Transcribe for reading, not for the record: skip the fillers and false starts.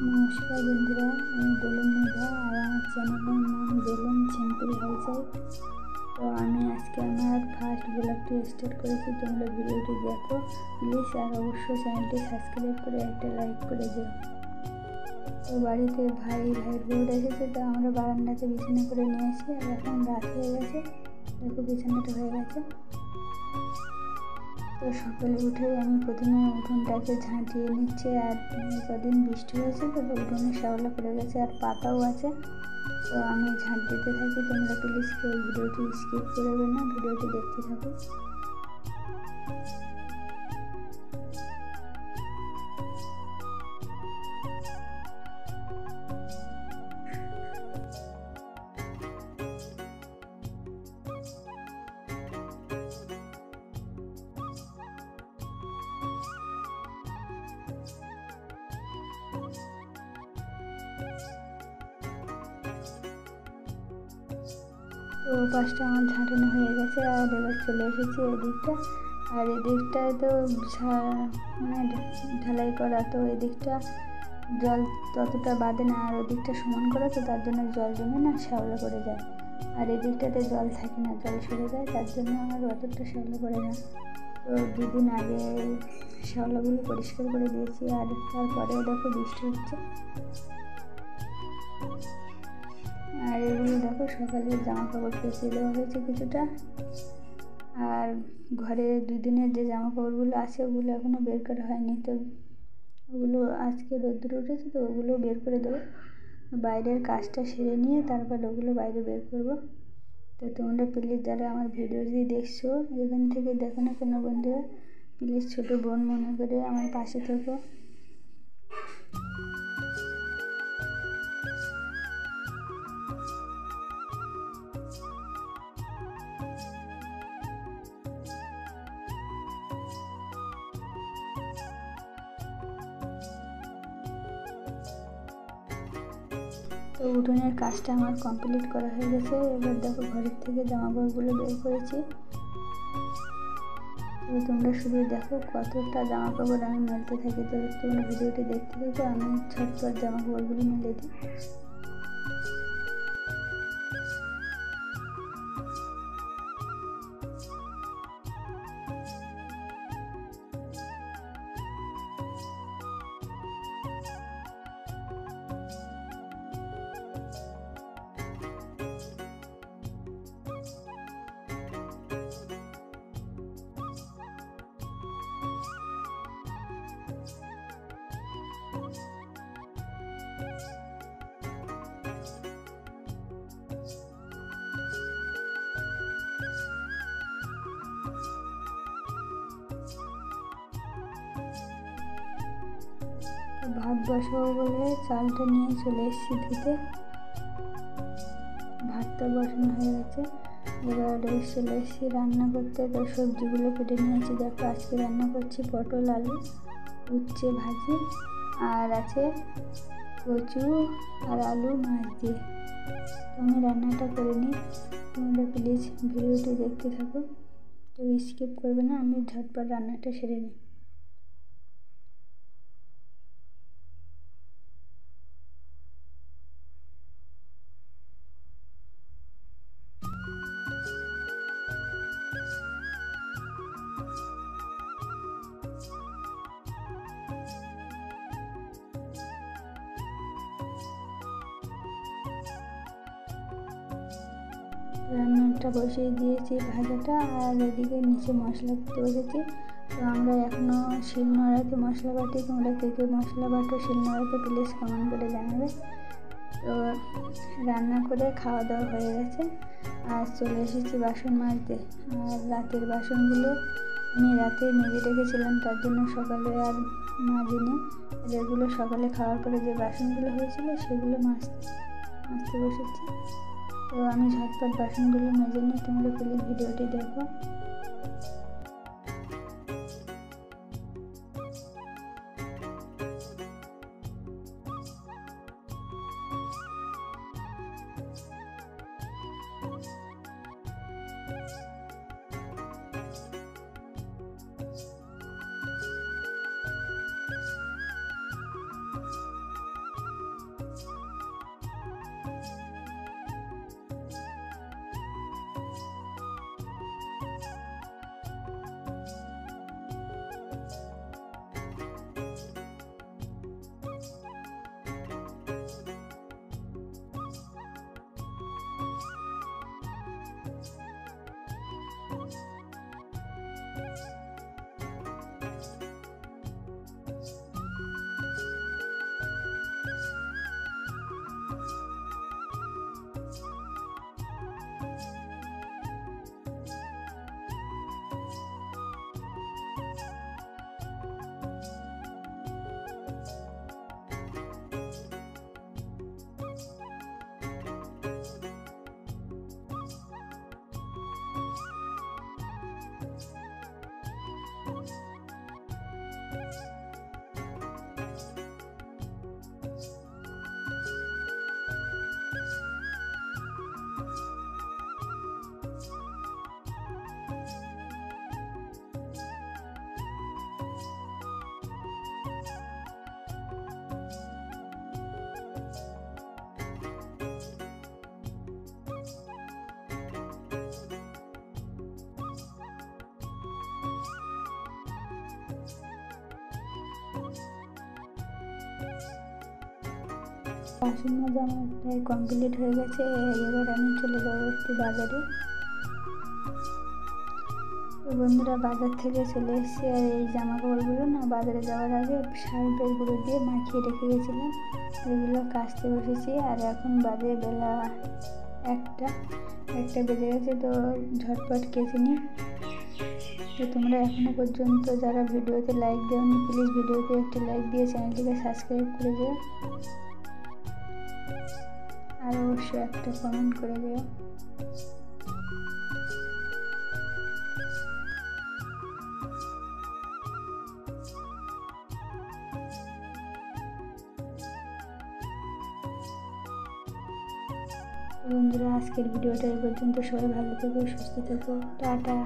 নমস্কার বন্ধুরা, আমি দোলন মেধা আর আমার চ্যানেলের নাম দোলন সিম্পল হাউসওয়াইফ। তো আমি আজকে আমার ফার্স্ট ব্লগটি স্টার্ট করেছি। তোমরা ভিডিওটি দেখো প্লিজ, আর অবশ্যই চ্যানেলটি সাবস্ক্রাইব করে একটা লাইক করে দিও। তো বাড়িতে ভাইয়ের বউটা এসেছে, তো আমরা বারান্দাতে বিছানা করে নিয়ে আসি। আর এখন রাত হয়ে গেছে, দেখো বিছানাটা হয়ে গেছে। তো সকালে উঠে আমি প্রথমে উঠোনটাকে ঝাঁটিয়ে নিচ্ছি। আর কদিন বৃষ্টি হয়েছে, তো উঠোনে শ্যাওলা পড়ে গেছে আর পাতাও আছে। তো আমি ঝাঁট দিতে থাকি, তোমরা প্লিজ কেউ ভিডিওটি স্কিপ করবে না, ভিডিওটি দেখতে থাকো। তো পাশটা আমার ঝাঁটানো হয়ে গেছে, আর এবার চলে এসেছি এদিকটা। আর এদিকটায় তো মানে ঢালাই করা, তো এদিকটা জল ততটা বাঁধে না, আর ওদিকটা সমান করা, তো তার জন্য জল জমে না, শ্যাওলা পড়ে যায়। আর এদিকটাতে জল থাকে না, জল সরে যায়, তার জন্য আর অতটা শ্যাওলা পড়ে না। তো দুদিন আগে শ্যাওলাগুলো পরিষ্কার করে দিয়েছি, আর তারপরেও দেখো বৃষ্টি হচ্ছে। আর এগুলো দেখো সকালে জামা কাপড় কেচে দেওয়া হয়েছে কিছুটা। আর ঘরে দুদিনের যে জামা কাপড়গুলো আছে ওগুলো এখনও বের করা হয়নি, তো ওগুলো আজকে রোদ্দুর উঠেছে, তো ওগুলো বের করে দেবো। বাইরের কাজটা সেরে নিয়ে তারপর ওগুলো বাইরে বের করব। তো তোমরা প্লিজ যারা আমার ভিডিওটি দেখছো, এখান থেকে দেখো না কেন বন্ধুরা, প্লিজ ছোটো বোন মনে করে আমার পাশে থেকো। তো উঠোনের কাজটা আমার কমপ্লিট করা হয়ে গেছে। এবার দেখো ঘরের থেকে জামা কাপড়গুলো বের করেছি। তো তোমরা শুধু দেখো কতটা জামা কাপড় আমি মেলতে থাকি। তো তোমরা ভিডিওটি দেখতে থাকো, আমি ঝটপট জামা কাপড়গুলো মেলে দিই। ভাত বসাবো বলে চালটা নিয়ে চলে এসেছি ধুতে। ভাতটা বসানো হয়ে গেছে, এবার চলে এসেছি রান্না করতে। তো সবজিগুলো কেটে নিয়েছি, দেখো আজকে রান্না করছি পটল আলু উচ্ছে ভাজি, আর আছে কচু আর আলু মাছ দিয়ে। তো আমি রান্নাটা করে নিই, তোমরা প্লিজ ভিডিওটি দেখতে থাকো, তো স্কিপ করবে না, আমি ঝটপট রান্নাটা সেরে নিই। রান্নাটা বসিয়ে দিয়েছি ভাজাটা, আর এদিকে নিচে মশলা করতে বসেছি। তো আমরা এখনও শিলনোড়াতে মশলা বাটি, তোমরা কে কে মশলা বাটো শিলনোড়াতে প্লিজ কমেন্ট করে জানাবে। তো রান্না করে খাওয়া দাওয়া হয়ে গেছে, আর চলে এসেছি বাসন মাজতে। আর রাতের বাসনগুলো আমি রাতে মেজে রেখেছিলাম, তার জন্য সকালে আর মাজিনি। যেগুলো সকালে খাওয়ার পরে যে বাসনগুলো হয়েছিল সেগুলো মাজতে বসেছি। তো আমি ঝটপট বাসনগুলো মেজে নিই, তোমরা প্লিজ ভিডিওটি দেখো। বাসন মাজা আমার প্রায় কমপ্লিট হয়ে গেছে। এবার আমি চলে যাবো একটু বাজারে। তো বন্ধুরা, বাজার থেকে চলে এসেছি। আর এই জামা কাপড়গুলো না বাজারে যাওয়ার আগে সার্ফের গুঁড়ো দিয়ে মাখিয়ে রেখে গেছিলাম, এগুলো কাচতে বসেছি। আর এখন বাজে বেলা একটা বেজে গেছে, তো ঝটপট কেচে নিই। তো তোমরা এখনো পর্যন্ত যারা ভিডিওতে লাইক দেওনি, প্লিজ ভিডিওতে একটি লাইক দিয়ে চ্যানেলটিকে সাবস্ক্রাইব করে দিও, আর অবশ্যই একটা কমেন্ট করে দিও। বন্ধুরা, আজকের ভিডিওটা এই পর্যন্ত। সবাই ভালো থেকো, সুস্থ থেকো, টাটা।